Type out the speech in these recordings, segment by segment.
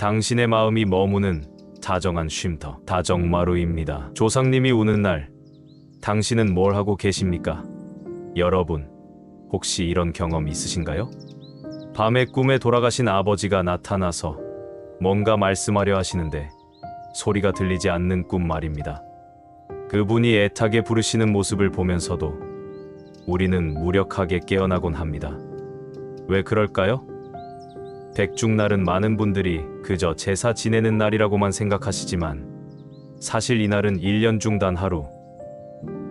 당신의 마음이 머무는 다정한 쉼터, 다정마루입니다. 조상님이 우는 날, 당신은 뭘 하고 계십니까? 여러분, 혹시 이런 경험 있으신가요? 밤에 꿈에 돌아가신 아버지가 나타나서 뭔가 말씀하려 하시는데 소리가 들리지 않는 꿈 말입니다. 그분이 애타게 부르시는 모습을 보면서도 우리는 무력하게 깨어나곤 합니다. 왜 그럴까요? 백중날은 많은 분들이 그저 제사 지내는 날이라고만 생각하시지만 사실 이날은 1년 중 단 하루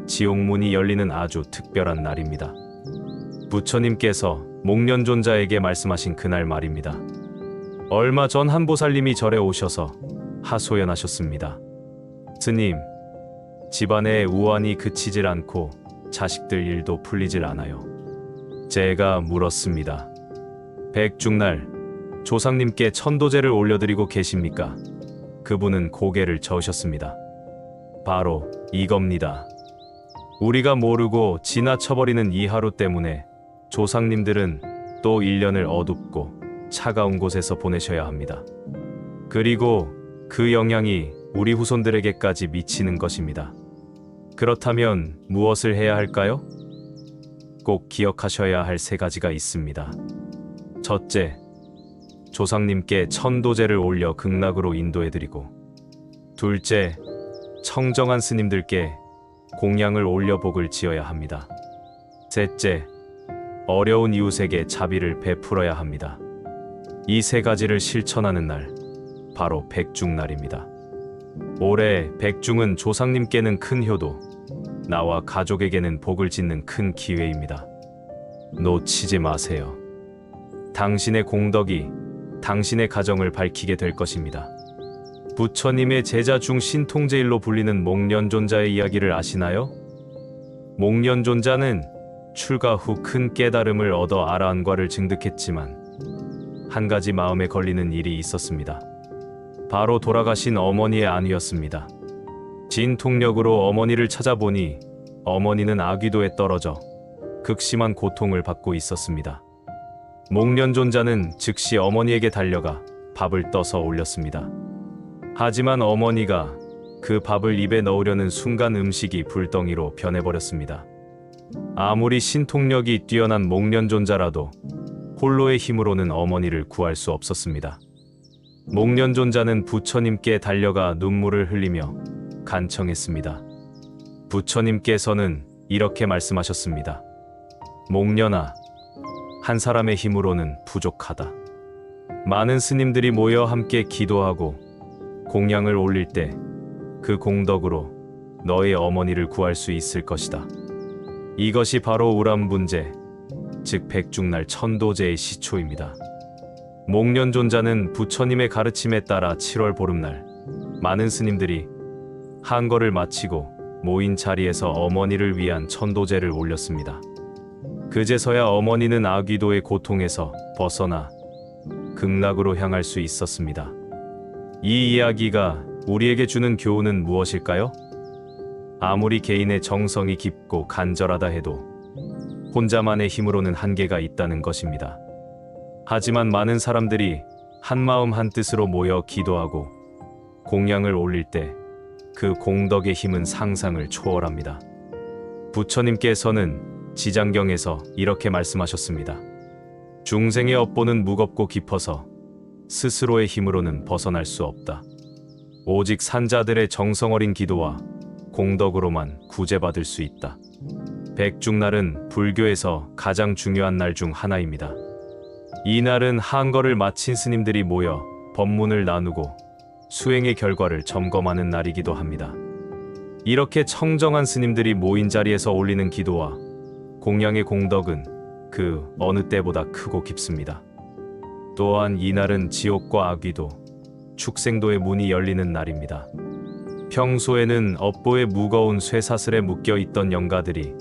지옥문이 열리는 아주 특별한 날입니다. 부처님께서 목련존자에게 말씀하신 그날 말입니다. 얼마 전 한 보살님이 절에 오셔서 하소연하셨습니다. 스님, 집안의 우환이 그치질 않고 자식들 일도 풀리질 않아요. 제가 물었습니다. 백중날 조상님께 천도제를 올려드리고 계십니까? 그분은 고개를 저으셨습니다. 바로 이겁니다. 우리가 모르고 지나쳐버리는 이 하루 때문에 조상님들은 또 1년을 어둡고 차가운 곳에서 보내셔야 합니다. 그리고 그 영향이 우리 후손들에게까지 미치는 것입니다. 그렇다면 무엇을 해야 할까요? 꼭 기억하셔야 할 3가지가 있습니다. 첫째, 조상님께 천도제를 올려 극락으로 인도해드리고, 둘째, 청정한 스님들께 공양을 올려 복을 지어야 합니다. 셋째, 어려운 이웃에게 자비를 베풀어야 합니다. 이 3가지를 실천하는 날, 바로 백중날입니다. 올해 백중은 조상님께는 큰 효도, 나와 가족에게는 복을 짓는 큰 기회입니다. 놓치지 마세요. 당신의 공덕이 당신의 가정을 밝히게 될 것입니다. 부처님의 제자 중 신통제일로 불리는 목련존자의 이야기를 아시나요? 목련존자는 출가 후 큰 깨달음을 얻어 아라한과를 증득했지만 한 가지 마음에 걸리는 일이 있었습니다. 바로 돌아가신 어머니의 안위였습니다. 진통력으로 어머니를 찾아보니 어머니는 아귀도에 떨어져 극심한 고통을 받고 있었습니다. 목련존자는 즉시 어머니에게 달려가 밥을 떠서 올렸습니다. 하지만 어머니가 그 밥을 입에 넣으려는 순간 음식이 불덩이로 변해버렸습니다. 아무리 신통력이 뛰어난 목련존자라도 홀로의 힘으로는 어머니를 구할 수 없었습니다. 목련존자는 부처님께 달려가 눈물을 흘리며 간청했습니다. 부처님께서는 이렇게 말씀하셨습니다. 목련아, 한 사람의 힘으로는 부족하다. 많은 스님들이 모여 함께 기도하고 공양을 올릴 때 그 공덕으로 너의 어머니를 구할 수 있을 것이다. 이것이 바로 우람분제, 즉 백중날 천도제의 시초입니다. 목련존자는 부처님의 가르침에 따라 7월 보름날 많은 스님들이 한거를 마치고 모인 자리에서 어머니를 위한 천도제를 올렸습니다. 그제서야 어머니는 아귀도의 고통에서 벗어나 극락으로 향할 수 있었습니다. 이 이야기가 우리에게 주는 교훈은 무엇일까요? 아무리 개인의 정성이 깊고 간절하다 해도 혼자만의 힘으로는 한계가 있다는 것입니다. 하지만 많은 사람들이 한마음 한뜻으로 모여 기도하고 공양을 올릴 때 그 공덕의 힘은 상상을 초월합니다. 부처님께서는 지장경에서 이렇게 말씀하셨습니다. 중생의 업보는 무겁고 깊어서 스스로의 힘으로는 벗어날 수 없다. 오직 산자들의 정성 어린 기도와 공덕으로만 구제받을 수 있다. 백중날은 불교에서 가장 중요한 날 중 하나입니다. 이 날은 한거를 마친 스님들이 모여 법문을 나누고 수행의 결과를 점검하는 날이기도 합니다. 이렇게 청정한 스님들이 모인 자리에서 올리는 기도와 공양의 공덕은 그 어느 때보다 크고 깊습니다. 또한 이날은 지옥과 아귀도, 축생도의 문이 열리는 날입니다. 평소에는 업보에 무거운 쇠사슬에 묶여있던 영가들이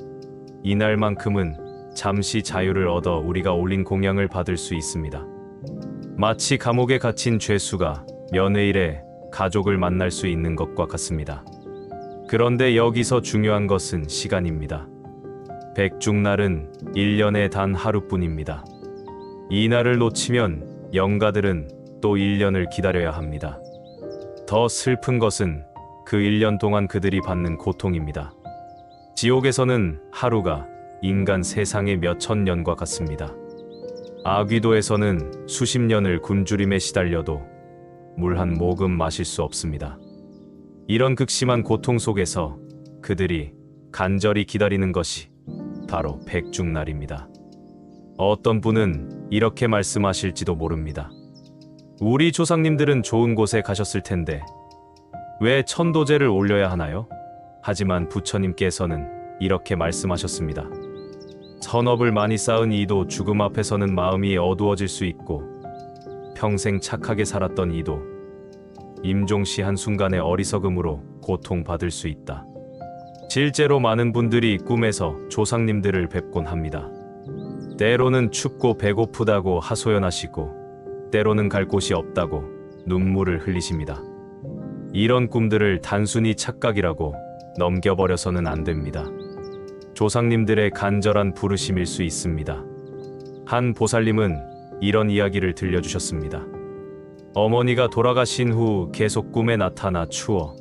이날만큼은 잠시 자유를 얻어 우리가 올린 공양을 받을 수 있습니다. 마치 감옥에 갇힌 죄수가 면회일에 가족을 만날 수 있는 것과 같습니다. 그런데 여기서 중요한 것은 시간입니다. 백중날은 1년에 단 하루뿐입니다. 이 날을 놓치면 영가들은 또 1년을 기다려야 합니다. 더 슬픈 것은 그 1년 동안 그들이 받는 고통입니다. 지옥에서는 하루가 인간 세상의 몇천 년과 같습니다. 아귀도에서는 수십 년을 굶주림에 시달려도 물 한 모금 마실 수 없습니다. 이런 극심한 고통 속에서 그들이 간절히 기다리는 것이 바로 백중날입니다. 어떤 분은 이렇게 말씀하실지도 모릅니다. 우리 조상님들은 좋은 곳에 가셨을 텐데 왜 천도제를 올려야 하나요? 하지만 부처님께서는 이렇게 말씀하셨습니다. 선업을 많이 쌓은 이도 죽음 앞에서는 마음이 어두워질 수 있고 평생 착하게 살았던 이도 임종시 한순간의 어리석음으로 고통받을 수 있다. 실제로 많은 분들이 꿈에서 조상님들을 뵙곤 합니다. 때로는 춥고 배고프다고 하소연하시고 때로는 갈 곳이 없다고 눈물을 흘리십니다. 이런 꿈들을 단순히 착각이라고 넘겨버려서는 안 됩니다. 조상님들의 간절한 부르심일 수 있습니다. 한 보살님은 이런 이야기를 들려주셨습니다. 어머니가 돌아가신 후 계속 꿈에 나타나 추워,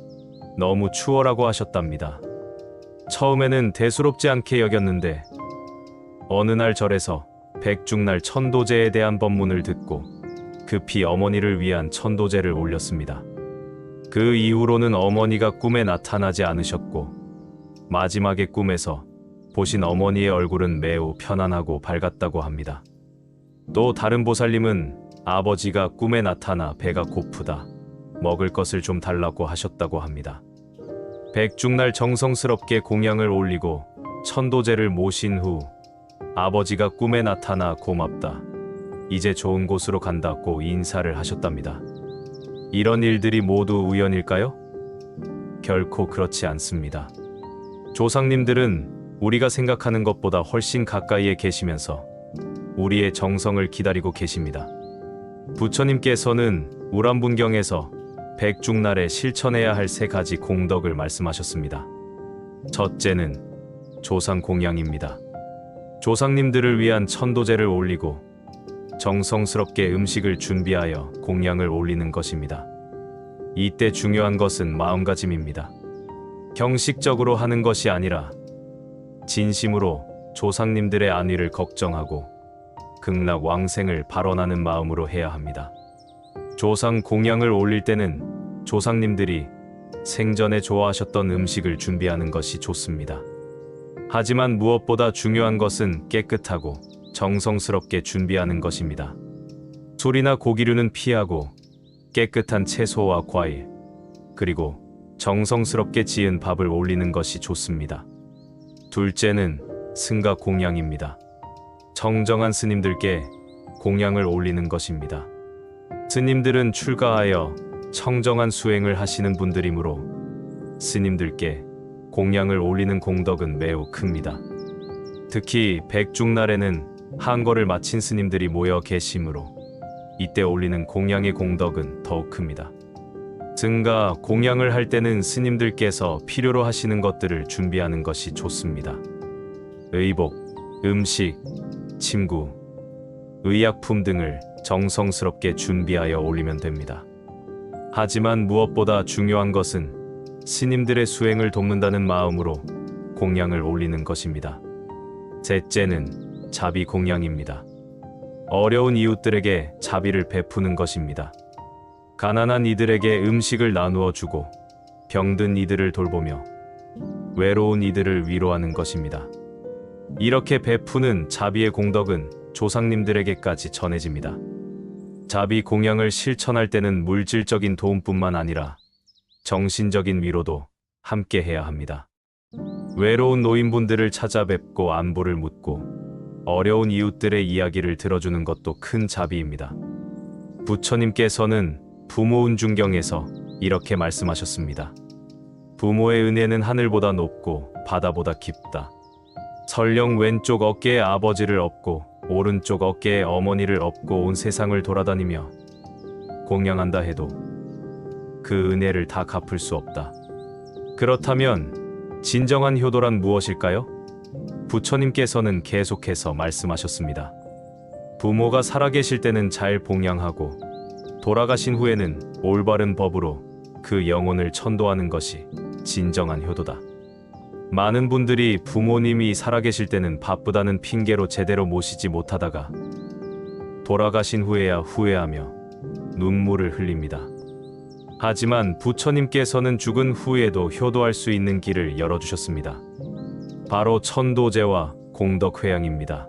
너무 추워라고 하셨답니다. 처음에는 대수롭지 않게 여겼는데 어느 날 절에서 백중날 천도제에 대한 법문을 듣고 급히 어머니를 위한 천도제를 올렸습니다. 그 이후로는 어머니가 꿈에 나타나지 않으셨고 마지막에 꿈에서 보신 어머니의 얼굴은 매우 편안하고 밝았다고 합니다. 또 다른 보살님은 아버지가 꿈에 나타나 배가 고프다, 먹을 것을 좀 달라고 하셨다고 합니다. 백중날 정성스럽게 공양을 올리고 천도제를 모신 후 아버지가 꿈에 나타나 고맙다, 이제 좋은 곳으로 간다고 인사를 하셨답니다. 이런 일들이 모두 우연일까요? 결코 그렇지 않습니다. 조상님들은 우리가 생각하는 것보다 훨씬 가까이에 계시면서 우리의 정성을 기다리고 계십니다. 부처님께서는 우람분경에서 백중날에 실천해야 할 3가지 공덕을 말씀하셨습니다. 첫째는 조상 공양입니다. 조상님들을 위한 천도제를 올리고 정성스럽게 음식을 준비하여 공양을 올리는 것입니다. 이때 중요한 것은 마음가짐입니다. 형식적으로 하는 것이 아니라 진심으로 조상님들의 안위를 걱정하고 극락왕생을 발언하는 마음으로 해야 합니다. 조상 공양을 올릴 때는 조상님들이 생전에 좋아하셨던 음식을 준비하는 것이 좋습니다. 하지만 무엇보다 중요한 것은 깨끗하고 정성스럽게 준비하는 것입니다. 술이나 고기류는 피하고 깨끗한 채소와 과일, 그리고 정성스럽게 지은 밥을 올리는 것이 좋습니다. 둘째는 승가 공양입니다. 청정한 스님들께 공양을 올리는 것입니다. 스님들은 출가하여 청정한 수행을 하시는 분들이므로 스님들께 공양을 올리는 공덕은 매우 큽니다. 특히 백중날에는 한거를 마친 스님들이 모여 계시므로 이때 올리는 공양의 공덕은 더욱 큽니다. 승가 공양을 할 때는 스님들께서 필요로 하시는 것들을 준비하는 것이 좋습니다. 의복, 음식, 침구, 의약품 등을 정성스럽게 준비하여 올리면 됩니다. 하지만 무엇보다 중요한 것은 스님들의 수행을 돕는다는 마음으로 공양을 올리는 것입니다. 셋째는 자비 공양입니다. 어려운 이웃들에게 자비를 베푸는 것입니다. 가난한 이들에게 음식을 나누어 주고 병든 이들을 돌보며 외로운 이들을 위로하는 것입니다. 이렇게 베푸는 자비의 공덕은 조상님들에게까지 전해집니다. 자비 공양을 실천할 때는 물질적인 도움뿐만 아니라 정신적인 위로도 함께 해야 합니다. 외로운 노인분들을 찾아뵙고 안부를 묻고 어려운 이웃들의 이야기를 들어주는 것도 큰 자비입니다. 부처님께서는 부모운중경에서 이렇게 말씀하셨습니다. 부모의 은혜는 하늘보다 높고 바다보다 깊다. 설령 왼쪽 어깨에 아버지를 업고 오른쪽 어깨에 어머니를 업고 온 세상을 돌아다니며 공양한다 해도 그 은혜를 다 갚을 수 없다. 그렇다면 진정한 효도란 무엇일까요? 부처님께서는 계속해서 말씀하셨습니다. 부모가 살아계실 때는 잘 봉양하고 돌아가신 후에는 올바른 법으로 그 영혼을 천도하는 것이 진정한 효도다. 많은 분들이 부모님이 살아계실 때는 바쁘다는 핑계로 제대로 모시지 못하다가 돌아가신 후에야 후회하며 눈물을 흘립니다. 하지만 부처님께서는 죽은 후에도 효도할 수 있는 길을 열어주셨습니다. 바로 천도제와 공덕회양입니다.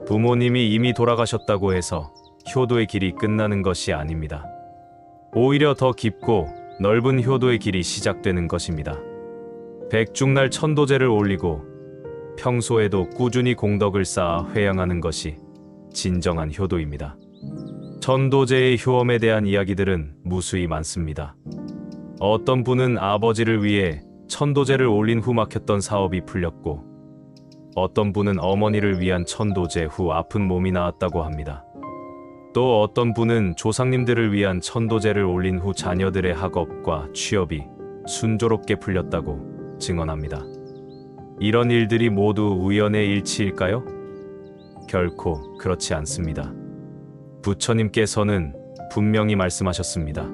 부모님이 이미 돌아가셨다고 해서 효도의 길이 끝나는 것이 아닙니다. 오히려 더 깊고 넓은 효도의 길이 시작되는 것입니다. 백중날 천도제를 올리고 평소에도 꾸준히 공덕을 쌓아 회양하는 것이 진정한 효도입니다. 천도제의 효험에 대한 이야기들은 무수히 많습니다. 어떤 분은 아버지를 위해 천도제를 올린 후 막혔던 사업이 풀렸고, 어떤 분은 어머니를 위한 천도제 후 아픈 몸이 나았다고 합니다. 또 어떤 분은 조상님들을 위한 천도제를 올린 후 자녀들의 학업과 취업이 순조롭게 풀렸다고 증언합니다. 이런 일들이 모두 우연의 일치일까요? 결코 그렇지 않습니다. 부처님께서는 분명히 말씀하셨습니다.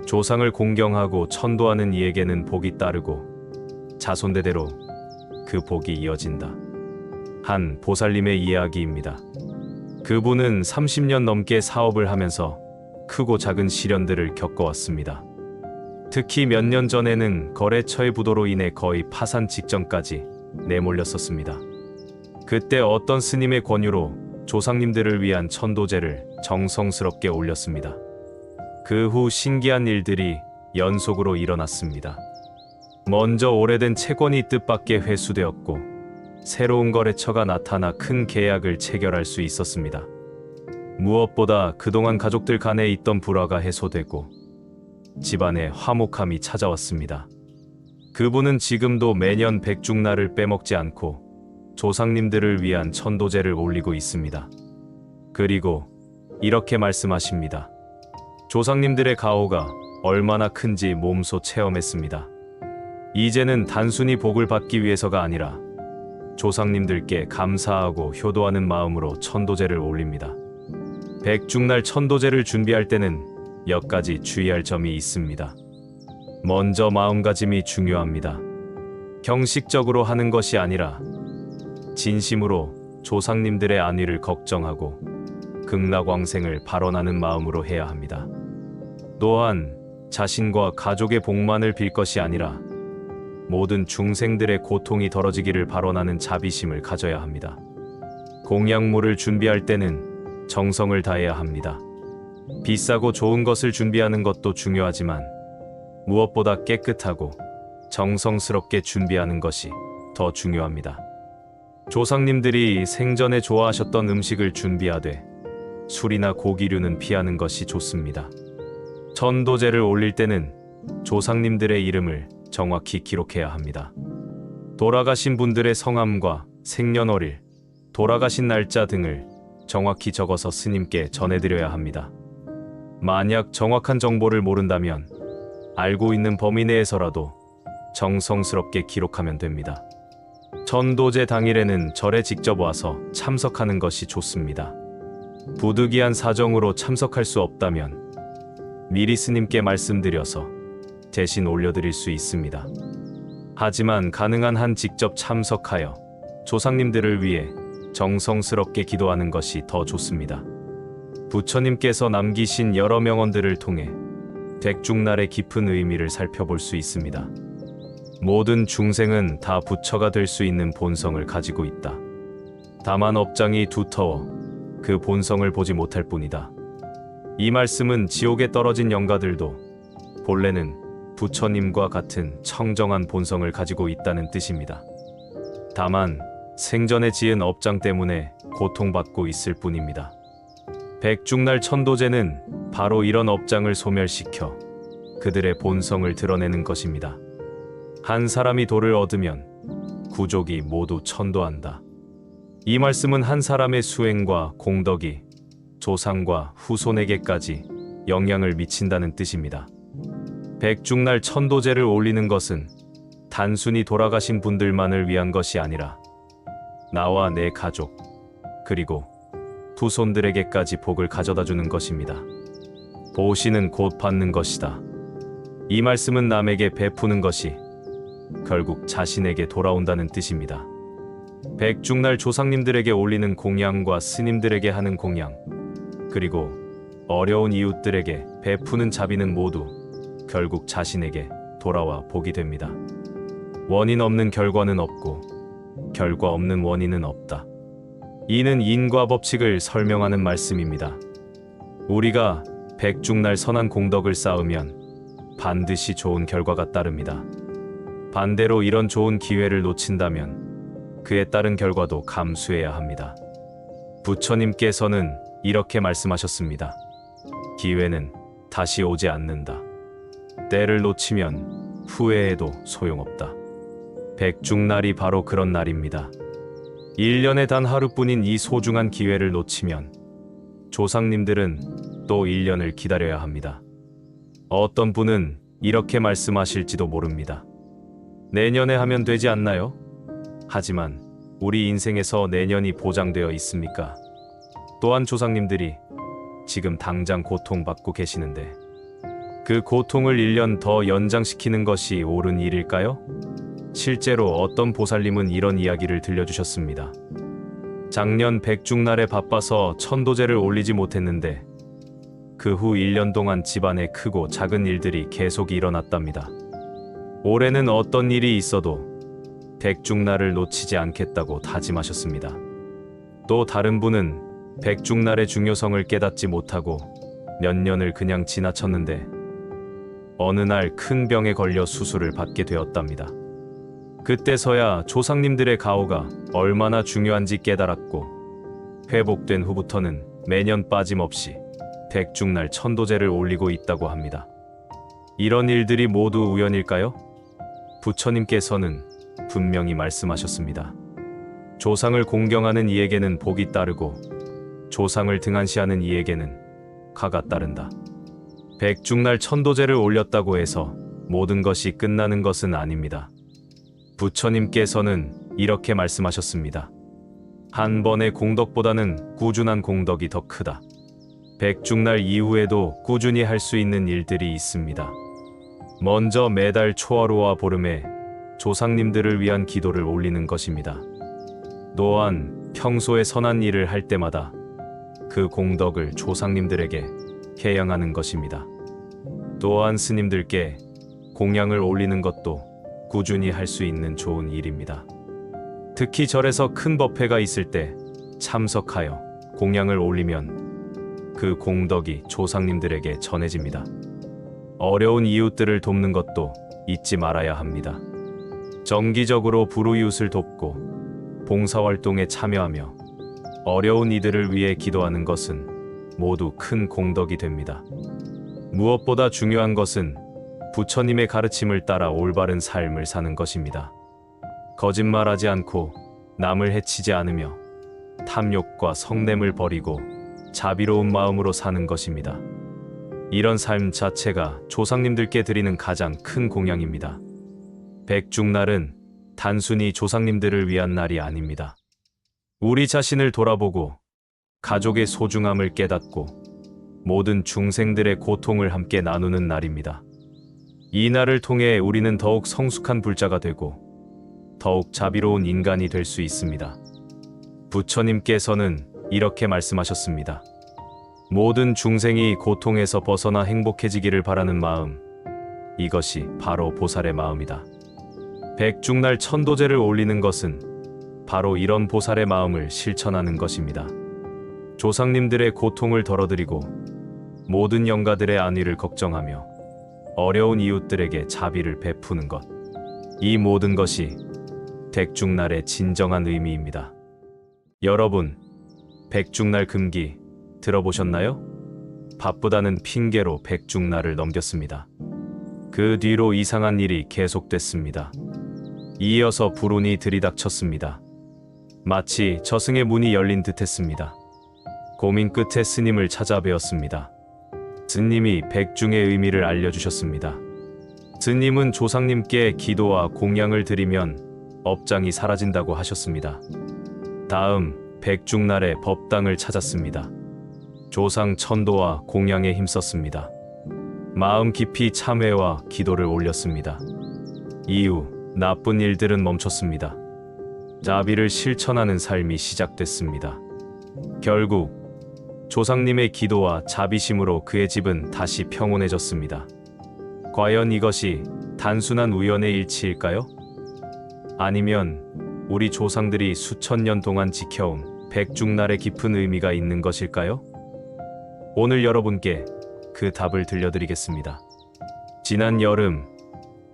조상을 공경하고 천도하는 이에게는 복이 따르고 자손대대로 그 복이 이어진다. 한 보살님의 이야기입니다. 그분은 30년 넘게 사업을 하면서 크고 작은 시련들을 겪어왔습니다. 특히 몇 년 전에는 거래처의 부도로 인해 거의 파산 직전까지 내몰렸었습니다. 그때 어떤 스님의 권유로 조상님들을 위한 천도제를 정성스럽게 올렸습니다. 그 후 신기한 일들이 연속으로 일어났습니다. 먼저 오래된 채권이 뜻밖의 회수되었고, 새로운 거래처가 나타나 큰 계약을 체결할 수 있었습니다. 무엇보다 그동안 가족들 간에 있던 불화가 해소되고 집안에 화목함이 찾아왔습니다. 그분은 지금도 매년 백중날을 빼먹지 않고 조상님들을 위한 천도제를 올리고 있습니다. 그리고 이렇게 말씀하십니다. 조상님들의 가호가 얼마나 큰지 몸소 체험했습니다. 이제는 단순히 복을 받기 위해서가 아니라 조상님들께 감사하고 효도하는 마음으로 천도제를 올립니다. 백중날 천도제를 준비할 때는 몇 가지 주의할 점이 있습니다. 먼저 마음가짐이 중요합니다. 형식적으로 하는 것이 아니라 진심으로 조상님들의 안위를 걱정하고 극락왕생을 발언하는 마음으로 해야 합니다. 또한 자신과 가족의 복만을 빌 것이 아니라 모든 중생들의 고통이 덜어지기를 발언하는 자비심을 가져야 합니다. 공약물을 준비할 때는 정성을 다해야 합니다. 비싸고 좋은 것을 준비하는 것도 중요하지만 무엇보다 깨끗하고 정성스럽게 준비하는 것이 더 중요합니다. 조상님들이 생전에 좋아하셨던 음식을 준비하되 술이나 고기류는 피하는 것이 좋습니다. 천도제를 올릴 때는 조상님들의 이름을 정확히 기록해야 합니다. 돌아가신 분들의 성함과 생년월일, 돌아가신 날짜 등을 정확히 적어서 스님께 전해드려야 합니다. 만약 정확한 정보를 모른다면 알고 있는 범위 내에서라도 정성스럽게 기록하면 됩니다. 천도제 당일에는 절에 직접 와서 참석하는 것이 좋습니다. 부득이한 사정으로 참석할 수 없다면 미리 스님께 말씀드려서 대신 올려드릴 수 있습니다. 하지만 가능한 한 직접 참석하여 조상님들을 위해 정성스럽게 기도하는 것이 더 좋습니다. 부처님께서 남기신 여러 명언들을 통해 백중날의 깊은 의미를 살펴볼 수 있습니다. 모든 중생은 다 부처가 될 수 있는 본성을 가지고 있다. 다만 업장이 두터워 그 본성을 보지 못할 뿐이다. 이 말씀은 지옥에 떨어진 영가들도 본래는 부처님과 같은 청정한 본성을 가지고 있다는 뜻입니다. 다만 생전에 지은 업장 때문에 고통받고 있을 뿐입니다. 백중날 천도제는 바로 이런 업장을 소멸시켜 그들의 본성을 드러내는 것입니다. 한 사람이 도를 얻으면 구족이 모두 천도한다. 이 말씀은 한 사람의 수행과 공덕이 조상과 후손에게까지 영향을 미친다는 뜻입니다. 백중날 천도제를 올리는 것은 단순히 돌아가신 분들만을 위한 것이 아니라 나와 내 가족, 그리고 후손들에게까지 복을 가져다 주는 것입니다. 보시는 곧 받는 것이다. 이 말씀은 남에게 베푸는 것이 결국 자신에게 돌아온다는 뜻입니다. 백중날 조상님들에게 올리는 공양과 스님들에게 하는 공양, 그리고 어려운 이웃들에게 베푸는 자비는 모두 결국 자신에게 돌아와 복이 됩니다. 원인 없는 결과는 없고 결과 없는 원인은 없다. 이는 인과 법칙을 설명하는 말씀입니다. 우리가 백중날 선한 공덕을 쌓으면 반드시 좋은 결과가 따릅니다. 반대로 이런 좋은 기회를 놓친다면 그에 따른 결과도 감수해야 합니다. 부처님께서는 이렇게 말씀하셨습니다. 기회는 다시 오지 않는다. 때를 놓치면 후회해도 소용없다. 백중날이 바로 그런 날입니다. 1년에 단 하루뿐인 이 소중한 기회를 놓치면 조상님들은 또 1년을 기다려야 합니다. 어떤 분은 이렇게 말씀하실지도 모릅니다. 내년에 하면 되지 않나요? 하지만 우리 인생에서 내년이 보장되어 있습니까? 또한 조상님들이 지금 당장 고통받고 계시는데 그 고통을 1년 더 연장시키는 것이 옳은 일일까요? 실제로 어떤 보살님은 이런 이야기를 들려주셨습니다. 작년 백중날에 바빠서 천도제를 올리지 못했는데 그 후 1년 동안 집안에 크고 작은 일들이 계속 일어났답니다. 올해는 어떤 일이 있어도 백중날을 놓치지 않겠다고 다짐하셨습니다. 또 다른 분은 백중날의 중요성을 깨닫지 못하고 몇 년을 그냥 지나쳤는데 어느 날 큰 병에 걸려 수술을 받게 되었답니다. 그때서야 조상님들의 가호가 얼마나 중요한지 깨달았고 회복된 후부터는 매년 빠짐없이 백중날 천도제를 올리고 있다고 합니다. 이런 일들이 모두 우연일까요? 부처님께서는 분명히 말씀하셨습니다. 조상을 공경하는 이에게는 복이 따르고 조상을 등한시하는 이에게는 가가 따른다. 백중날 천도제를 올렸다고 해서 모든 것이 끝나는 것은 아닙니다. 부처님께서는 이렇게 말씀하셨습니다. 한 번의 공덕보다는 꾸준한 공덕이 더 크다. 백중날 이후에도 꾸준히 할 수 있는 일들이 있습니다. 먼저 매달 초하루와 보름에 조상님들을 위한 기도를 올리는 것입니다. 또한 평소에 선한 일을 할 때마다 그 공덕을 조상님들에게 해양하는 것입니다. 또한 스님들께 공양을 올리는 것도 꾸준히 할 수 있는 좋은 일입니다. 특히 절에서 큰 법회가 있을 때 참석하여 공양을 올리면 그 공덕이 조상님들에게 전해집니다. 어려운 이웃들을 돕는 것도 잊지 말아야 합니다. 정기적으로 불우이웃을 돕고 봉사활동에 참여하며 어려운 이들을 위해 기도하는 것은 모두 큰 공덕이 됩니다. 무엇보다 중요한 것은 부처님의 가르침을 따라 올바른 삶을 사는 것입니다. 거짓말하지 않고 남을 해치지 않으며 탐욕과 성냄을 버리고 자비로운 마음으로 사는 것입니다. 이런 삶 자체가 조상님들께 드리는 가장 큰 공양입니다. 백중날은 단순히 조상님들을 위한 날이 아닙니다. 우리 자신을 돌아보고 가족의 소중함을 깨닫고 모든 중생들의 고통을 함께 나누는 날입니다. 이 날을 통해 우리는 더욱 성숙한 불자가 되고 더욱 자비로운 인간이 될 수 있습니다. 부처님께서는 이렇게 말씀하셨습니다. 모든 중생이 고통에서 벗어나 행복해지기를 바라는 마음, 이것이 바로 보살의 마음이다. 백중날 천도제를 올리는 것은 바로 이런 보살의 마음을 실천하는 것입니다. 조상님들의 고통을 덜어드리고 모든 영가들의 안위를 걱정하며 어려운 이웃들에게 자비를 베푸는 것, 이 모든 것이 백중날의 진정한 의미입니다. 여러분, 백중날 금기 들어보셨나요? 바쁘다는 핑계로 백중날을 넘겼습니다. 그 뒤로 이상한 일이 계속됐습니다. 이어서 불운이 들이닥쳤습니다. 마치 저승의 문이 열린 듯했습니다. 고민 끝에 스님을 찾아뵈었습니다. 스님이 백중의 의미를 알려주셨습니다. 스님은 조상님께 기도와 공양을 드리면 업장이 사라진다고 하셨습니다. 다음 백중날에 법당을 찾았습니다. 조상 천도와 공양에 힘썼습니다. 마음 깊이 참회와 기도를 올렸습니다. 이후 나쁜 일들은 멈췄습니다. 자비를 실천하는 삶이 시작됐습니다. 결국 조상님의 기도와 자비심으로 그의 집은 다시 평온해졌습니다. 과연 이것이 단순한 우연의 일치일까요? 아니면 우리 조상들이 수천 년 동안 지켜온 백중날의 깊은 의미가 있는 것일까요? 오늘 여러분께 그 답을 들려드리겠습니다. 지난 여름,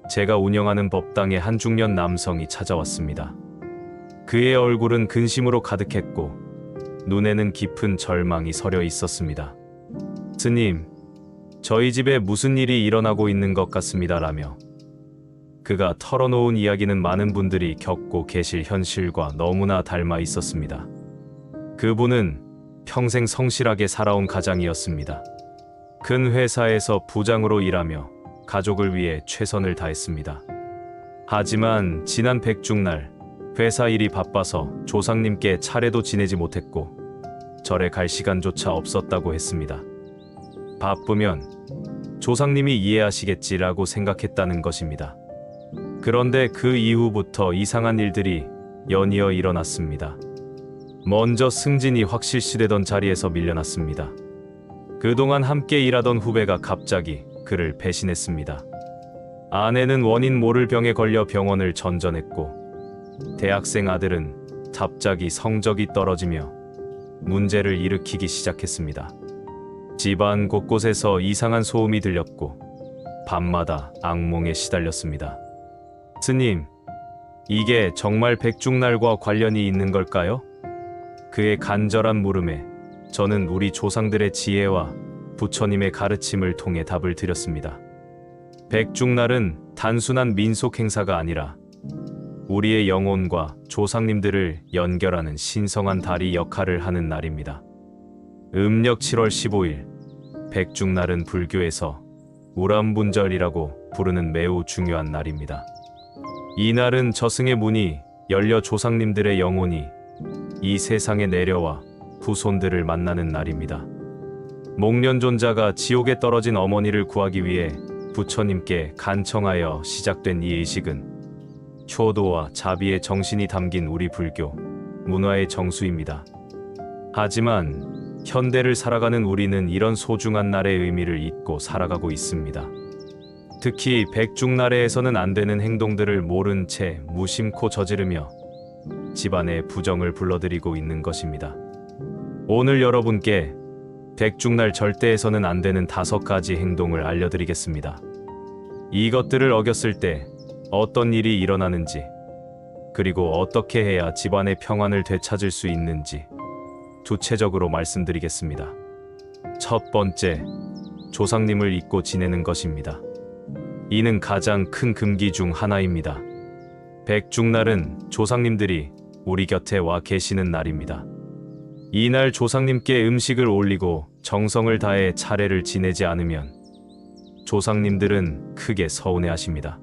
제가 운영하는 법당에 한 중년 남성이 찾아왔습니다. 그의 얼굴은 근심으로 가득했고 눈에는 깊은 절망이 서려 있었습니다. 스님, 저희 집에 무슨 일이 일어나고 있는 것 같습니다라며 그가 털어놓은 이야기는 많은 분들이 겪고 계실 현실과 너무나 닮아 있었습니다. 그분은 평생 성실하게 살아온 가장이었습니다. 큰 회사에서 부장으로 일하며 가족을 위해 최선을 다했습니다. 하지만 지난 백중날 회사 일이 바빠서 조상님께 차례도 지내지 못했고 절에 갈 시간조차 없었다고 했습니다. 바쁘면 조상님이 이해하시겠지라고 생각했다는 것입니다. 그런데 그 이후부터 이상한 일들이 연이어 일어났습니다. 먼저 승진이 확실시되던 자리에서 밀려났습니다. 그동안 함께 일하던 후배가 갑자기 그를 배신했습니다. 아내는 원인 모를 병에 걸려 병원을 전전했고 대학생 아들은 갑자기 성적이 떨어지며 문제를 일으키기 시작했습니다. 집안 곳곳에서 이상한 소음이 들렸고 밤마다 악몽에 시달렸습니다. 스님, 이게 정말 백중날과 관련이 있는 걸까요? 그의 간절한 물음에 저는 우리 조상들의 지혜와 부처님의 가르침을 통해 답을 드렸습니다. 백중날은 단순한 민속 행사가 아니라 우리의 영혼과 조상님들을 연결하는 신성한 다리 역할을 하는 날입니다. 음력 7월 15일, 백중날은 불교에서 우람분절이라고 부르는 매우 중요한 날입니다. 이 날은 저승의 문이 열려 조상님들의 영혼이 이 세상에 내려와 후손들을 만나는 날입니다. 목련존자가 지옥에 떨어진 어머니를 구하기 위해 부처님께 간청하여 시작된 이 의식은 효도와 자비의 정신이 담긴 우리 불교 문화의 정수입니다. 하지만 현대를 살아가는 우리는 이런 소중한 날의 의미를 잊고 살아가고 있습니다. 특히 백중날에서는 안 되는 행동들을 모른 채 무심코 저지르며 집안의 부정을 불러들이고 있는 것입니다. 오늘 여러분께 백중날 절대해서는 안 되는 5가지 행동을 알려드리겠습니다. 이것들을 어겼을 때 어떤 일이 일어나는지, 그리고 어떻게 해야 집안의 평안을 되찾을 수 있는지 구체적으로 말씀드리겠습니다. 첫 번째, 조상님을 잊고 지내는 것입니다. 이는 가장 큰 금기 중 하나입니다. 백중날은 조상님들이 우리 곁에 와 계시는 날입니다. 이날 조상님께 음식을 올리고 정성을 다해 차례를 지내지 않으면 조상님들은 크게 서운해하십니다.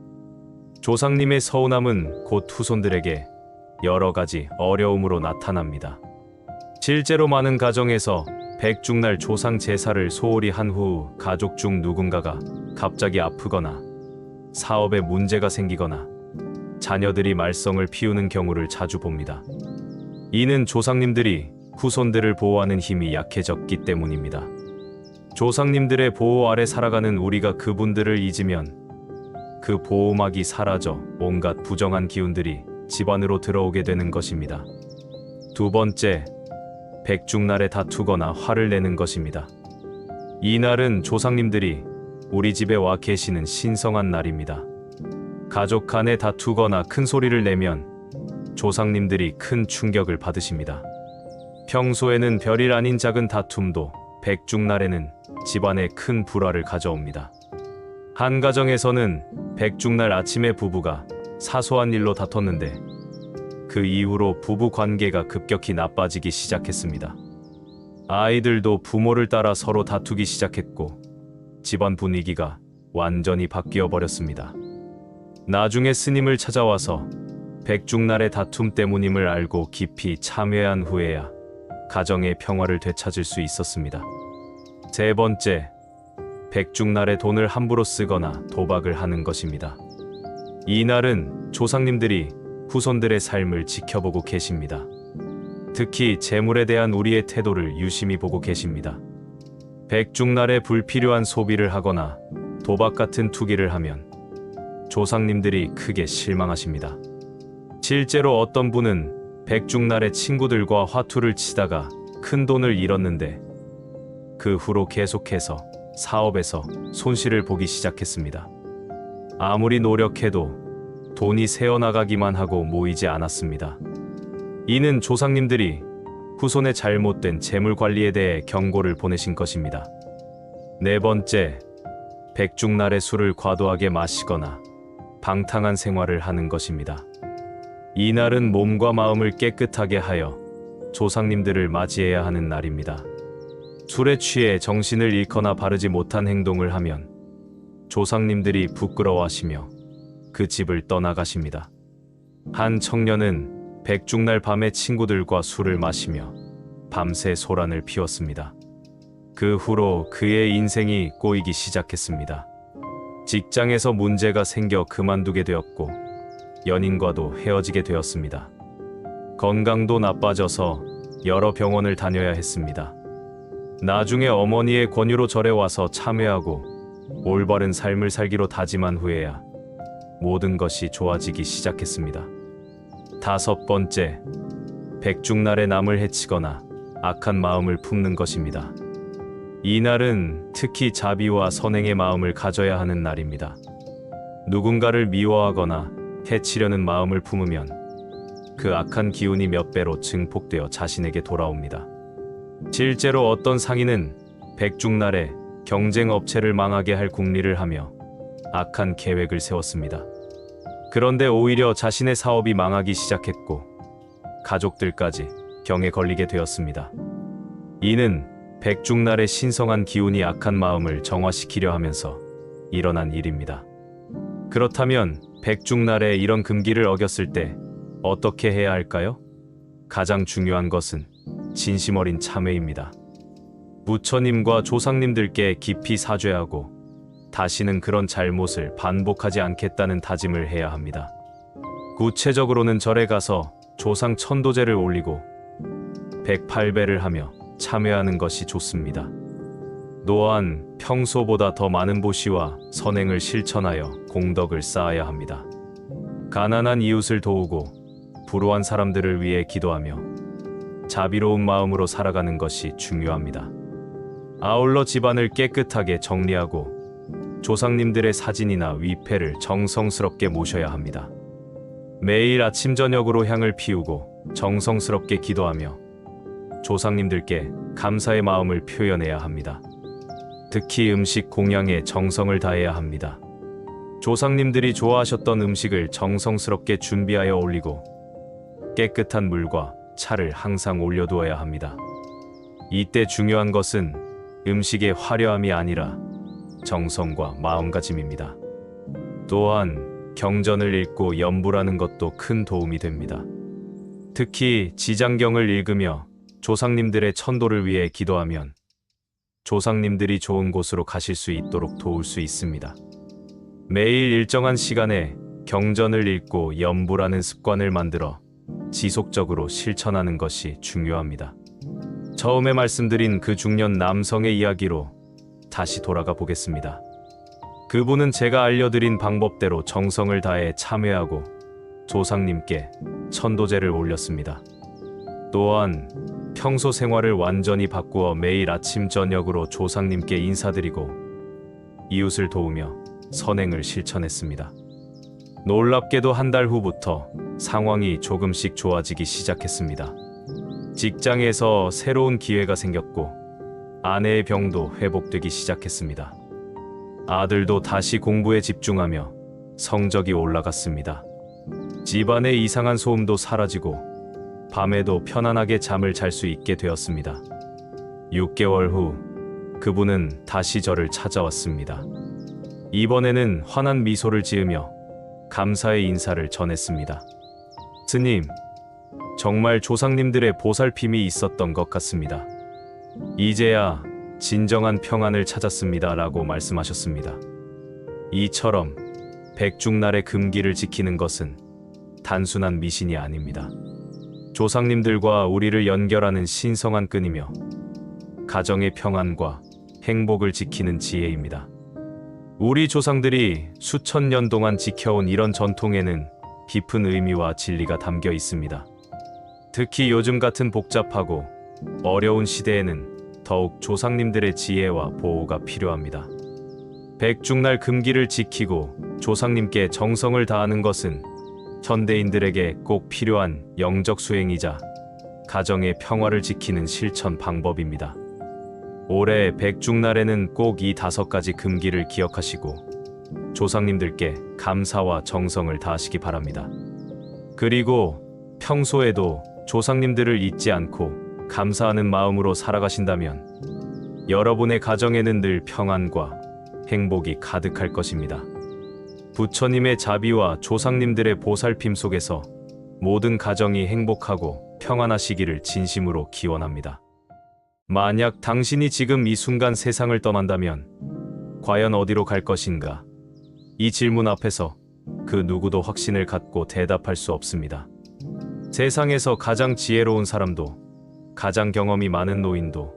조상님의 서운함은 곧 후손들에게 여러 가지 어려움으로 나타납니다. 실제로 많은 가정에서 백중날 조상 제사를 소홀히 한 후 가족 중 누군가가 갑자기 아프거나 사업에 문제가 생기거나 자녀들이 말썽을 피우는 경우를 자주 봅니다. 이는 조상님들이 후손들을 보호하는 힘이 약해졌기 때문입니다. 조상님들의 보호 아래 살아가는 우리가 그분들을 잊으면 그 보호막이 사라져 온갖 부정한 기운들이 집안으로 들어오게 되는 것입니다. 두 번째, 백중날에 다투거나 화를 내는 것입니다. 이 날은 조상님들이 우리 집에 와 계시는 신성한 날입니다. 가족 간에 다투거나 큰 소리를 내면 조상님들이 큰 충격을 받으십니다. 평소에는 별일 아닌 작은 다툼도 백중날에는 집안에 큰 불화를 가져옵니다. 한 가정에서는 백중날 아침에 부부가 사소한 일로 다퉜는데 그 이후로 부부 관계가 급격히 나빠지기 시작했습니다. 아이들도 부모를 따라 서로 다투기 시작했고 집안 분위기가 완전히 바뀌어 버렸습니다. 나중에 스님을 찾아와서 백중날의 다툼 때문임을 알고 깊이 참회한 후에야 가정의 평화를 되찾을 수 있었습니다. 세 번째, 백중날의 돈을 함부로 쓰거나 도박을 하는 것입니다. 이날은 조상님들이 후손들의 삶을 지켜보고 계십니다. 특히 재물에 대한 우리의 태도를 유심히 보고 계십니다. 백중날에 불필요한 소비를 하거나 도박 같은 투기를 하면 조상님들이 크게 실망하십니다. 실제로 어떤 분은 백중날에 친구들과 화투를 치다가 큰 돈을 잃었는데 그 후로 계속해서 사업에서 손실을 보기 시작했습니다. 아무리 노력해도 돈이 새어나가기만 하고 모이지 않았습니다. 이는 조상님들이 후손의 잘못된 재물 관리에 대해 경고를 보내신 것입니다. 네 번째, 백중날에 술을 과도하게 마시거나 방탕한 생활을 하는 것입니다. 이날은 몸과 마음을 깨끗하게 하여 조상님들을 맞이해야 하는 날입니다. 술에 취해 정신을 잃거나 바르지 못한 행동을 하면 조상님들이 부끄러워하시며 그 집을 떠나가십니다. 한 청년은 백중날 밤에 친구들과 술을 마시며 밤새 소란을 피웠습니다. 그 후로 그의 인생이 꼬이기 시작했습니다. 직장에서 문제가 생겨 그만두게 되었고 연인과도 헤어지게 되었습니다. 건강도 나빠져서 여러 병원을 다녀야 했습니다. 나중에 어머니의 권유로 절에 와서 참회하고 올바른 삶을 살기로 다짐한 후에야 모든 것이 좋아지기 시작했습니다. 다섯 번째, 백중날에 남을 해치거나 악한 마음을 품는 것입니다. 이날은 특히 자비와 선행의 마음을 가져야 하는 날입니다. 누군가를 미워하거나 해치려는 마음을 품으면 그 악한 기운이 몇 배로 증폭되어 자신에게 돌아옵니다. 실제로 어떤 상인은 백중날에 경쟁업체를 망하게 할 궁리를 하며 악한 계획을 세웠습니다. 그런데 오히려 자신의 사업이 망하기 시작했고 가족들까지 병에 걸리게 되었습니다. 이는 백중날의 신성한 기운이 악한 마음을 정화시키려 하면서 일어난 일입니다. 그렇다면 백중날에 이런 금기를 어겼을 때 어떻게 해야 할까요? 가장 중요한 것은 진심 어린 참회입니다. 부처님과 조상님들께 깊이 사죄하고 다시는 그런 잘못을 반복하지 않겠다는 다짐을 해야 합니다. 구체적으로는 절에 가서 조상 천도제를 올리고 108배를 하며 참회하는 것이 좋습니다. 또한 평소보다 더 많은 보시와 선행을 실천하여 공덕을 쌓아야 합니다. 가난한 이웃을 도우고 불우한 사람들을 위해 기도하며 자비로운 마음으로 살아가는 것이 중요합니다. 아울러 집안을 깨끗하게 정리하고 조상님들의 사진이나 위패를 정성스럽게 모셔야 합니다. 매일 아침 저녁으로 향을 피우고 정성스럽게 기도하며 조상님들께 감사의 마음을 표현해야 합니다. 특히 음식 공양에 정성을 다해야 합니다. 조상님들이 좋아하셨던 음식을 정성스럽게 준비하여 올리고 깨끗한 물과 차를 항상 올려두어야 합니다. 이때 중요한 것은 음식의 화려함이 아니라 정성과 마음가짐입니다. 또한 경전을 읽고 염불하는 것도 큰 도움이 됩니다. 특히 지장경을 읽으며 조상님들의 천도를 위해 기도하면 조상님들이 좋은 곳으로 가실 수 있도록 도울 수 있습니다. 매일 일정한 시간에 경전을 읽고 염불하는 습관을 만들어 지속적으로 실천하는 것이 중요합니다. 처음에 말씀드린 그 중년 남성의 이야기로 다시 돌아가 보겠습니다. 그분은 제가 알려드린 방법대로 정성을 다해 참회하고 조상님께 천도제를 올렸습니다. 또한 평소 생활을 완전히 바꾸어 매일 아침 저녁으로 조상님께 인사드리고 이웃을 도우며 선행을 실천했습니다. 놀랍게도 한 달 후부터 상황이 조금씩 좋아지기 시작했습니다. 직장에서 새로운 기회가 생겼고 아내의 병도 회복되기 시작했습니다. 아들도 다시 공부에 집중하며 성적이 올라갔습니다. 집안의 이상한 소음도 사라지고 밤에도 편안하게 잠을 잘 수 있게 되었습니다. 6개월 후 그분은 다시 저를 찾아왔습니다. 이번에는 환한 미소를 지으며 감사의 인사를 전했습니다. 스님, 정말 조상님들의 보살핌이 있었던 것 같습니다. 이제야 진정한 평안을 찾았습니다. 라고 말씀하셨습니다. 이처럼 백중날의 금기를 지키는 것은 단순한 미신이 아닙니다. 조상님들과 우리를 연결하는 신성한 끈이며 가정의 평안과 행복을 지키는 지혜입니다. 우리 조상들이 수천 년 동안 지켜온 이런 전통에는 깊은 의미와 진리가 담겨 있습니다. 특히 요즘 같은 복잡하고 어려운 시대에는 더욱 조상님들의 지혜와 보호가 필요합니다. 백중날 금기를 지키고 조상님께 정성을 다하는 것은 현대인들에게 꼭 필요한 영적 수행이자 가정의 평화를 지키는 실천 방법입니다. 올해 백중날에는 꼭 이 5가지 금기를 기억하시고 조상님들께 감사와 정성을 다하시기 바랍니다. 그리고 평소에도 조상님들을 잊지 않고 감사하는 마음으로 살아가신다면 여러분의 가정에는 늘 평안과 행복이 가득할 것입니다. 부처님의 자비와 조상님들의 보살핌 속에서 모든 가정이 행복하고 평안하시기를 진심으로 기원합니다. 만약 당신이 지금 이 순간 세상을 떠난다면 과연 어디로 갈 것인가? 이 질문 앞에서 그 누구도 확신을 갖고 대답할 수 없습니다. 세상에서 가장 지혜로운 사람도, 가장 경험이 많은 노인도,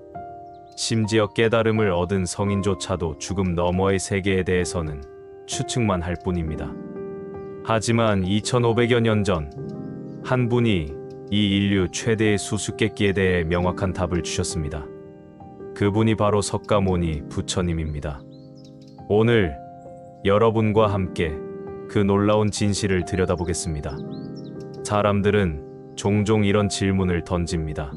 심지어 깨달음을 얻은 성인조차도 죽음 너머의 세계에 대해서는 추측만 할 뿐입니다. 하지만 2500여 년 전 한 분이 이 인류 최대의 수수께끼에 대해 명확한 답을 주셨습니다. 그분이 바로 석가모니 부처님입니다. 오늘 여러분과 함께 그 놀라운 진실을 들여다보겠습니다. 사람들은 종종 이런 질문을 던집니다.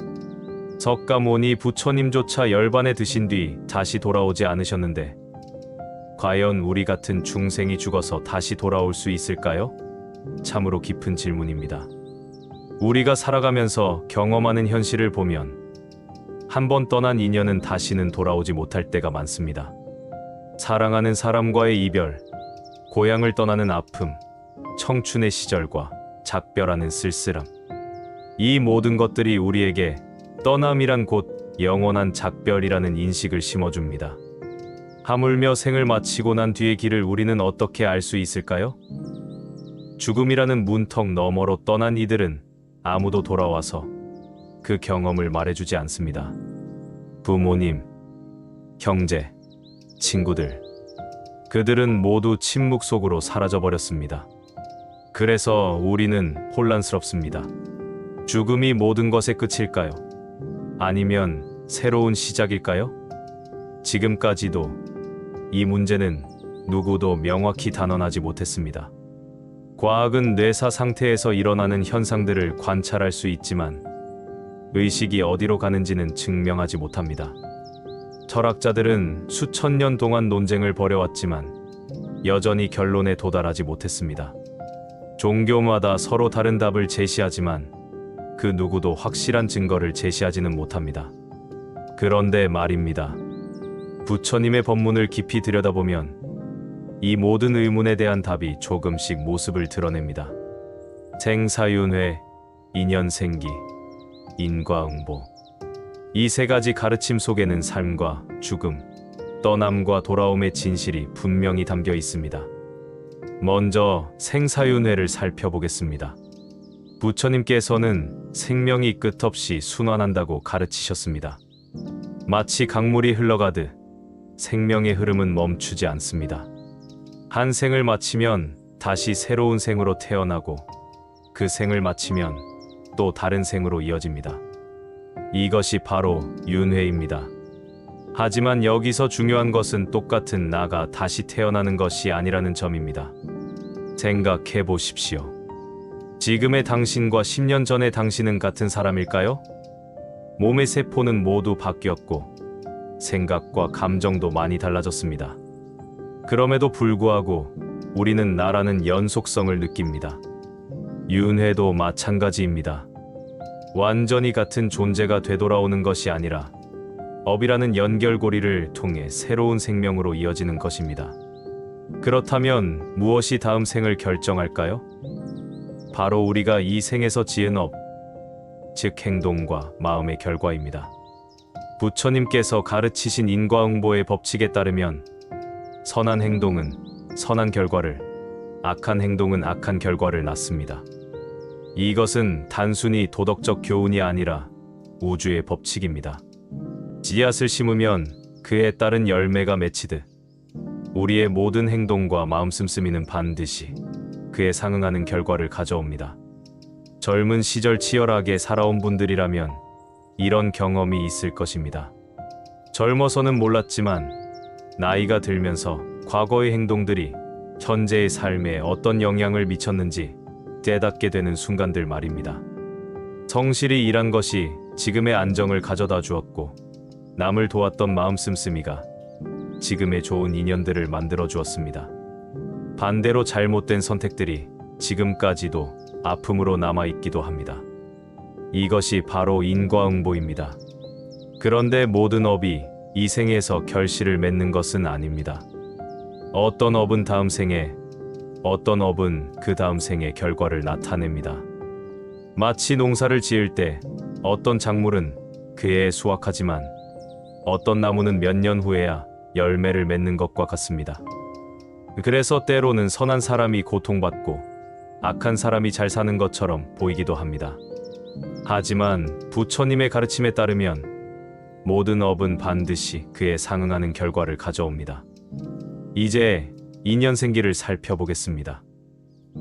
석가모니 부처님조차 열반에 드신 뒤 다시 돌아오지 않으셨는데 과연 우리 같은 중생이 죽어서 다시 돌아올 수 있을까요? 참으로 깊은 질문입니다. 우리가 살아가면서 경험하는 현실을 보면 한 번 떠난 인연은 다시는 돌아오지 못할 때가 많습니다. 사랑하는 사람과의 이별, 고향을 떠나는 아픔, 청춘의 시절과 작별하는 쓸쓸함. 이 모든 것들이 우리에게 떠남이란 곧 영원한 작별이라는 인식을 심어줍니다. 하물며 생을 마치고 난 뒤의 길을 우리는 어떻게 알 수 있을까요? 죽음이라는 문턱 너머로 떠난 이들은 아무도 돌아와서 그 경험을 말해주지 않습니다. 부모님, 형제, 친구들, 그들은 모두 침묵 속으로 사라져버렸습니다. 그래서 우리는 혼란스럽습니다. 죽음이 모든 것의 끝일까요? 아니면 새로운 시작일까요? 지금까지도 이 문제는 누구도 명확히 단언하지 못했습니다. 과학은 뇌사 상태에서 일어나는 현상들을 관찰할 수 있지만 의식이 어디로 가는지는 증명하지 못합니다. 철학자들은 수천 년 동안 논쟁을 벌여왔지만 여전히 결론에 도달하지 못했습니다. 종교마다 서로 다른 답을 제시하지만 그 누구도 확실한 증거를 제시하지는 못합니다. 그런데 말입니다. 부처님의 법문을 깊이 들여다보면 이 모든 의문에 대한 답이 조금씩 모습을 드러냅니다. 생사윤회, 인연생기, 인과응보. 이 3가지 가르침 속에는 삶과 죽음, 떠남과 돌아옴의 진실이 분명히 담겨 있습니다. 먼저 생사윤회를 살펴보겠습니다. 부처님께서는 생명이 끝없이 순환한다고 가르치셨습니다. 마치 강물이 흘러가듯 생명의 흐름은 멈추지 않습니다. 한 생을 마치면 다시 새로운 생으로 태어나고 그 생을 마치면 또 다른 생으로 이어집니다. 이것이 바로 윤회입니다. 하지만 여기서 중요한 것은 똑같은 나가 다시 태어나는 것이 아니라는 점입니다. 생각해 보십시오. 지금의 당신과 10년 전의 당신은 같은 사람일까요? 몸의 세포는 모두 바뀌었고 생각과 감정도 많이 달라졌습니다. 그럼에도 불구하고 우리는 나라는 연속성을 느낍니다. 윤회도 마찬가지입니다. 완전히 같은 존재가 되돌아오는 것이 아니라 업이라는 연결고리를 통해 새로운 생명으로 이어지는 것입니다. 그렇다면 무엇이 다음 생을 결정할까요? 바로 우리가 이 생에서 지은 업, 즉 행동과 마음의 결과입니다. 부처님께서 가르치신 인과응보의 법칙에 따르면 선한 행동은 선한 결과를, 악한 행동은 악한 결과를 낳습니다. 이것은 단순히 도덕적 교훈이 아니라 우주의 법칙입니다. 씨앗을 심으면 그에 따른 열매가 맺히듯 우리의 모든 행동과 마음씀씀이는 반드시 그에 상응하는 결과를 가져옵니다. 젊은 시절 치열하게 살아온 분들이라면 이런 경험이 있을 것입니다. 젊어서는 몰랐지만 나이가 들면서 과거의 행동들이 현재의 삶에 어떤 영향을 미쳤는지 깨닫게 되는 순간들 말입니다. 성실히 일한 것이 지금의 안정을 가져다 주었고, 남을 도왔던 마음 씀씀이가 지금의 좋은 인연들을 만들어 주었습니다. 반대로 잘못된 선택들이 지금까지도 아픔으로 남아있기도 합니다. 이것이 바로 인과응보입니다. 그런데 모든 업이 이 생에서 결실을 맺는 것은 아닙니다. 어떤 업은 다음 생에, 어떤 업은 그 다음 생에 결과를 나타냅니다. 마치 농사를 지을 때 어떤 작물은 그해에 수확하지만 어떤 나무는 몇 년 후에야 열매를 맺는 것과 같습니다. 그래서 때로는 선한 사람이 고통받고 악한 사람이 잘 사는 것처럼 보이기도 합니다. 하지만 부처님의 가르침에 따르면 모든 업은 반드시 그에 상응하는 결과를 가져옵니다. 이제 인연생기를 살펴보겠습니다.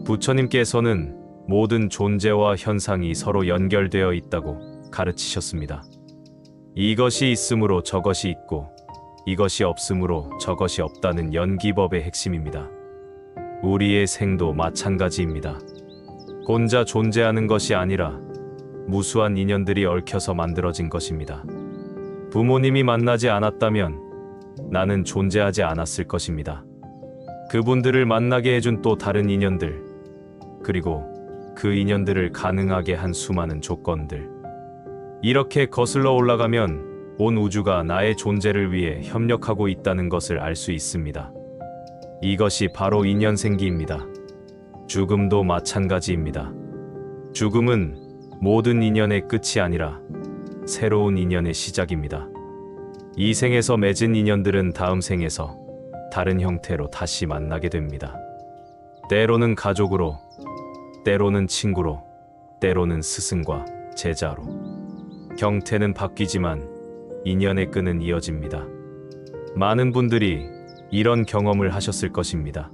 부처님께서는 모든 존재와 현상이 서로 연결되어 있다고 가르치셨습니다. 이것이 있으므로 저것이 있고 이것이 없으므로 저것이 없다는 연기법의 핵심입니다. 우리의 생도 마찬가지입니다. 혼자 존재하는 것이 아니라 무수한 인연들이 얽혀서 만들어진 것입니다. 부모님이 만나지 않았다면 나는 존재하지 않았을 것입니다. 그분들을 만나게 해준 또 다른 인연들, 그리고 그 인연들을 가능하게 한 수많은 조건들. 이렇게 거슬러 올라가면 온 우주가 나의 존재를 위해 협력하고 있다는 것을 알 수 있습니다. 이것이 바로 인연생기입니다. 죽음도 마찬가지입니다. 죽음은 모든 인연의 끝이 아니라 새로운 인연의 시작입니다. 이 생에서 맺은 인연들은 다음 생에서 다른 형태로 다시 만나게 됩니다. 때로는 가족으로, 때로는 친구로, 때로는 스승과 제자로. 형태는 바뀌지만 인연의 끈은 이어집니다. 많은 분들이 이런 경험을 하셨을 것입니다.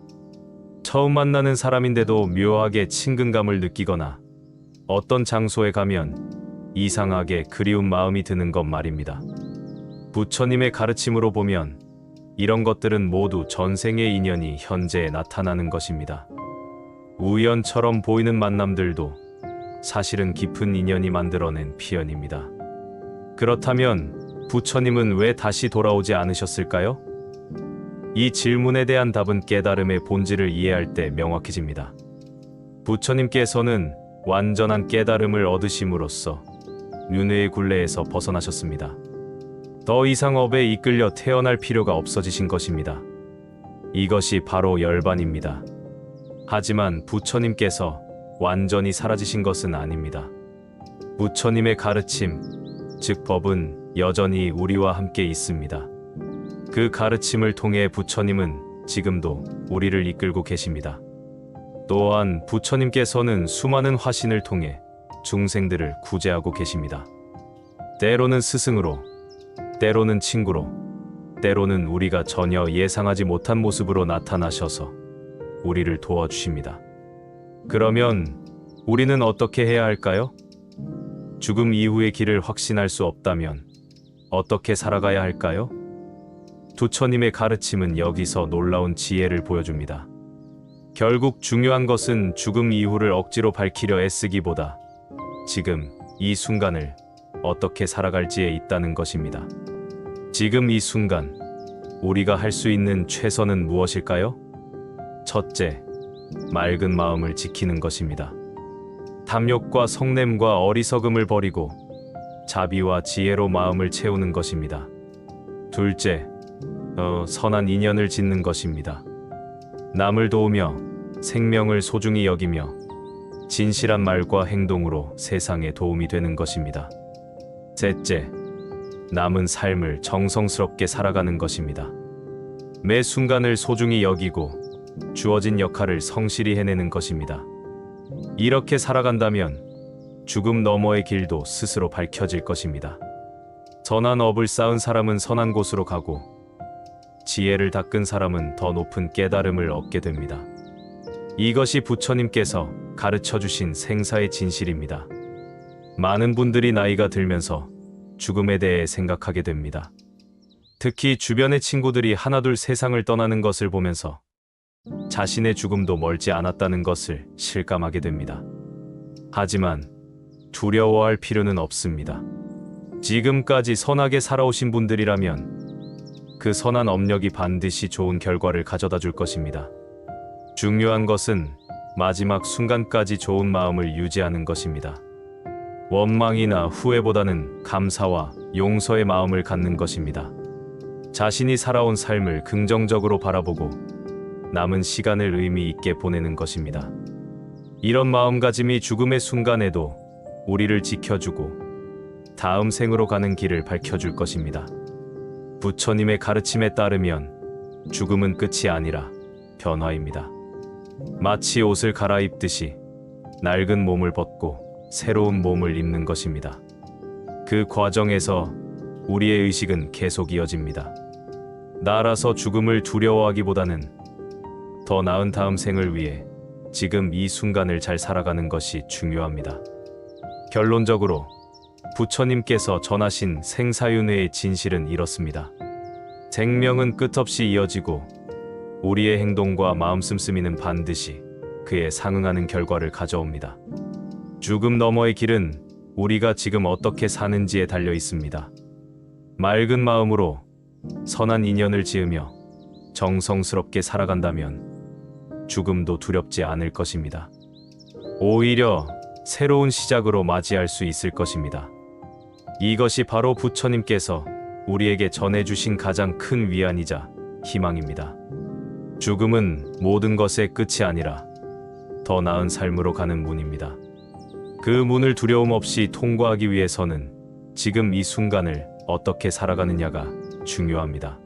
처음 만나는 사람인데도 묘하게 친근감을 느끼거나 어떤 장소에 가면 이상하게 그리운 마음이 드는 것 말입니다. 부처님의 가르침으로 보면 이런 것들은 모두 전생의 인연이 현재에 나타나는 것입니다. 우연처럼 보이는 만남들도 사실은 깊은 인연이 만들어낸 피연입니다. 그렇다면 부처님은 왜 다시 돌아오지 않으셨을까요? 이 질문에 대한 답은 깨달음의 본질을 이해할 때 명확해집니다. 부처님께서는 완전한 깨달음을 얻으심으로써 윤회의 굴레에서 벗어나셨습니다. 더 이상 업에 이끌려 태어날 필요가 없어지신 것입니다. 이것이 바로 열반입니다. 하지만 부처님께서 완전히 사라지신 것은 아닙니다. 부처님의 가르침, 즉 법은 여전히 우리와 함께 있습니다. 그 가르침을 통해 부처님은 지금도 우리를 이끌고 계십니다. 또한 부처님께서는 수많은 화신을 통해 중생들을 구제하고 계십니다. 때로는 스승으로, 때로는 친구로, 때로는 우리가 전혀 예상하지 못한 모습으로 나타나셔서 우리를 도와주십니다. 그러면 우리는 어떻게 해야 할까요? 죽음 이후의 길을 확신할 수 없다면 어떻게 살아가야 할까요? 부처님의 가르침은 여기서 놀라운 지혜를 보여줍니다. 결국 중요한 것은 죽음 이후를 억지로 밝히려 애쓰기보다 지금 이 순간을 어떻게 살아갈지에 있다는 것입니다. 지금 이 순간 우리가 할 수 있는 최선은 무엇일까요? 첫째, 맑은 마음을 지키는 것입니다. 탐욕과 성냄과 어리석음을 버리고 자비와 지혜로 마음을 채우는 것입니다. 둘째, 선한 인연을 짓는 것입니다. 남을 도우며 생명을 소중히 여기며 진실한 말과 행동으로 세상에 도움이 되는 것입니다. 셋째, 남은 삶을 정성스럽게 살아가는 것입니다. 매 순간을 소중히 여기고 주어진 역할을 성실히 해내는 것입니다. 이렇게 살아간다면 죽음 너머의 길도 스스로 밝혀질 것입니다. 선한 업을 쌓은 사람은 선한 곳으로 가고 지혜를 닦은 사람은 더 높은 깨달음을 얻게 됩니다. 이것이 부처님께서 가르쳐 주신 생사의 진실입니다. 많은 분들이 나이가 들면서 죽음에 대해 생각하게 됩니다. 특히 주변의 친구들이 하나둘 세상을 떠나는 것을 보면서 자신의 죽음도 멀지 않았다는 것을 실감하게 됩니다. 하지만 두려워할 필요는 없습니다. 지금까지 선하게 살아오신 분들이라면 그 선한 업력이 반드시 좋은 결과를 가져다 줄 것입니다. 중요한 것은 마지막 순간까지 좋은 마음을 유지하는 것입니다. 원망이나 후회보다는 감사와 용서의 마음을 갖는 것입니다. 자신이 살아온 삶을 긍정적으로 바라보고 남은 시간을 의미 있게 보내는 것입니다. 이런 마음가짐이 죽음의 순간에도 우리를 지켜주고 다음 생으로 가는 길을 밝혀줄 것입니다. 부처님의 가르침에 따르면 죽음은 끝이 아니라 변화입니다. 마치 옷을 갈아입듯이 낡은 몸을 벗고 새로운 몸을 입는 것입니다. 그 과정에서 우리의 의식은 계속 이어집니다. 나라서 죽음을 두려워하기보다는 더 나은 다음 생을 위해 지금 이 순간을 잘 살아가는 것이 중요합니다. 결론적으로 부처님께서 전하신 생사윤회의 진실은 이렇습니다. 생명은 끝없이 이어지고 우리의 행동과 마음 씀씀이는 반드시 그에 상응하는 결과를 가져옵니다. 죽음 너머의 길은 우리가 지금 어떻게 사는지에 달려 있습니다. 맑은 마음으로 선한 인연을 지으며 정성스럽게 살아간다면 죽음도 두렵지 않을 것입니다. 오히려 새로운 시작으로 맞이할 수 있을 것입니다. 이것이 바로 부처님께서 우리에게 전해주신 가장 큰 위안이자 희망입니다. 죽음은 모든 것의 끝이 아니라 더 나은 삶으로 가는 문입니다. 그 문을 두려움 없이 통과하기 위해서는 지금 이 순간을 어떻게 살아가느냐가 중요합니다.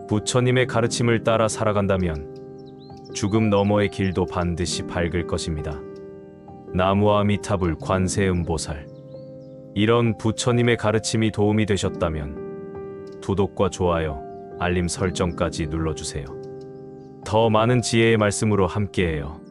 부처님의 가르침을 따라 살아간다면 죽음 너머의 길도 반드시 밝을 것입니다. 나무아미타불 관세음보살. 이런 부처님의 가르침이 도움이 되셨다면 구독과 좋아요, 알림 설정까지 눌러주세요. 더 많은 지혜의 말씀으로 함께해요.